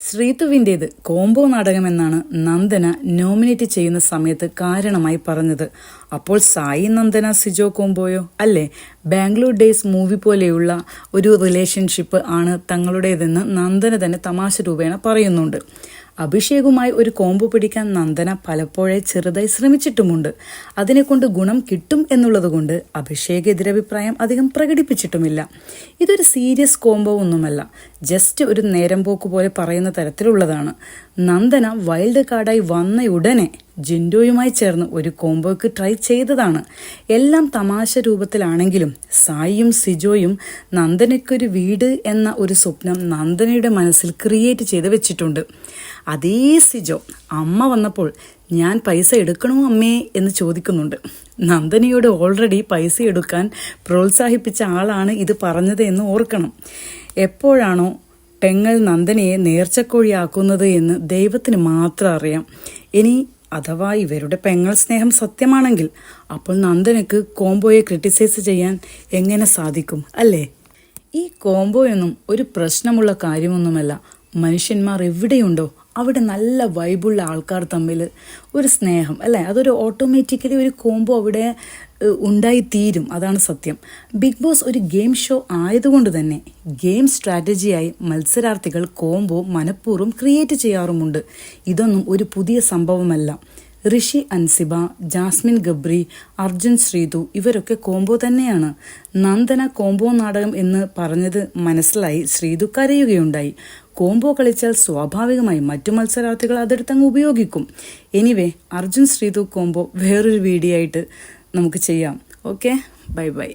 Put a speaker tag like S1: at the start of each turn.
S1: ശ്രീതുവിൻ്റേത് combo നാടകമെന്നാണ് Nandana nominate ചെയ്യുന്ന സമയത്ത് കാരണമായി പറഞ്ഞത്. അപ്പോൾ സായി നന്ദന സിജോ കോംബോയോ അല്ലേ? ബാംഗ്ലൂർ ഡേയ്സ് മൂവി പോലെയുള്ള ഒരു റിലേഷൻഷിപ്പ് ആണ് തങ്ങളുടേതെന്ന് നന്ദന തന്നെ തമാശ രൂപേണ പറയുന്നുണ്ട്. അഭിഷേകുമായി ഒരു കോംബോ പിടിക്കാൻ നന്ദന പലപ്പോഴേ ചെറുതായി ശ്രമിച്ചിട്ടുമുണ്ട്. അതിനെക്കൊണ്ട് ഗുണം കിട്ടും എന്നുള്ളതുകൊണ്ട് അഭിഷേക് എതിരഭിപ്രായം അധികം പ്രകടിപ്പിച്ചിട്ടുമില്ല. ഇതൊരു സീരിയസ് കോംബോ ഒന്നുമല്ല, ജസ്റ്റ് ഒരു നേരം പോക്ക് പോലെ പറയുന്ന തരത്തിലുള്ളതാണ്. നന്ദന വൈൽഡ് കാർഡായി വന്നയുടനെ ജിൻഡോയുമായി ചേർന്ന് ഒരു കോംബോയ്ക്ക് ട്രൈ ചെയ്തതാണ്. എല്ലാം തമാശ രൂപത്തിലാണെങ്കിലും സായിയും സിജോയും നന്ദനയ്ക്കൊരു വീട് എന്ന ഒരു സ്വപ്നം നന്ദനയുടെ മനസ്സിൽ ക്രിയേറ്റ് ചെയ്ത് വെച്ചിട്ടുണ്ട്. അതേ സിജോ അമ്മ വന്നപ്പോൾ ഞാൻ പൈസ എടുക്കണോ അമ്മേ എന്ന് ചോദിക്കുന്നുണ്ട്. നന്ദനയോട് ഓൾറെഡി പൈസ എടുക്കാൻ പ്രോത്സാഹിപ്പിച്ച ആളാണ് ഇത് പറഞ്ഞത് എന്ന് ഓർക്കണം. എപ്പോഴാണോ പെങ്ങൾ നന്ദനയെ നേർച്ചക്കോഴിയാക്കുന്നത് എന്ന് ദൈവത്തിന് മാത്രം അറിയാം. ഇനി അഥവാ ഇവരുടെ പെങ്ങൾ സ്നേഹം സത്യമാണെങ്കിൽ അപ്പോൾ നന്ദനയ്ക്ക് കോംബോയെ ക്രിട്ടിസൈസ് ചെയ്യാൻ എങ്ങനെ സാധിക്കും അല്ലേ? ഈ കോംബോയൊന്നും ഒരു പ്രശ്നമുള്ള കാര്യമൊന്നുമല്ല. മനുഷ്യന്മാർ എവിടെയുണ്ടോ അവിടെ നല്ല വൈബുള്ള ആൾക്കാർ തമ്മിൽ ഒരു സ്നേഹം അല്ലേ, അതൊരു ഓട്ടോമാറ്റിക്കലി ഒരു കോംബോ അവിടെ ഉണ്ടായിത്തീരും. അതാണ് സത്യം. ബിഗ് ബോസ് ഒരു ഗെയിം ഷോ ആയതുകൊണ്ട് തന്നെ ഗെയിം സ്ട്രാറ്റജിയായി മത്സരാർത്ഥികൾ കോംബോ മനഃപൂർവ്വം ക്രിയേറ്റ് ചെയ്യാറുമുണ്ട്. ഇതൊന്നും ഒരു പുതിയ സംഭവമല്ല. ഋഷി അൻസിബ, ജാസ്മിൻ ഗബ്രി, അർജുൻ ശ്രീതു ഇവരൊക്കെ കോംബോ തന്നെയാണ്. നന്ദന കോംബോ നാടകം എന്ന് പറഞ്ഞത് മനസ്സിലായി ശ്രീതു കരയുകയുണ്ടായി. കോംബോ കളിച്ചാൽ സ്വാഭാവികമായി മറ്റു മത്സരാർത്ഥികൾ അതെടുത്തങ്ങ് ഉപയോഗിക്കും. എനിവേ, അർജുൻ ശ്രീതു കോംബോ വേറൊരു വീഡിയോ ആയിട്ട് നമുക്ക് ചെയ്യാം. Okay, bye bye.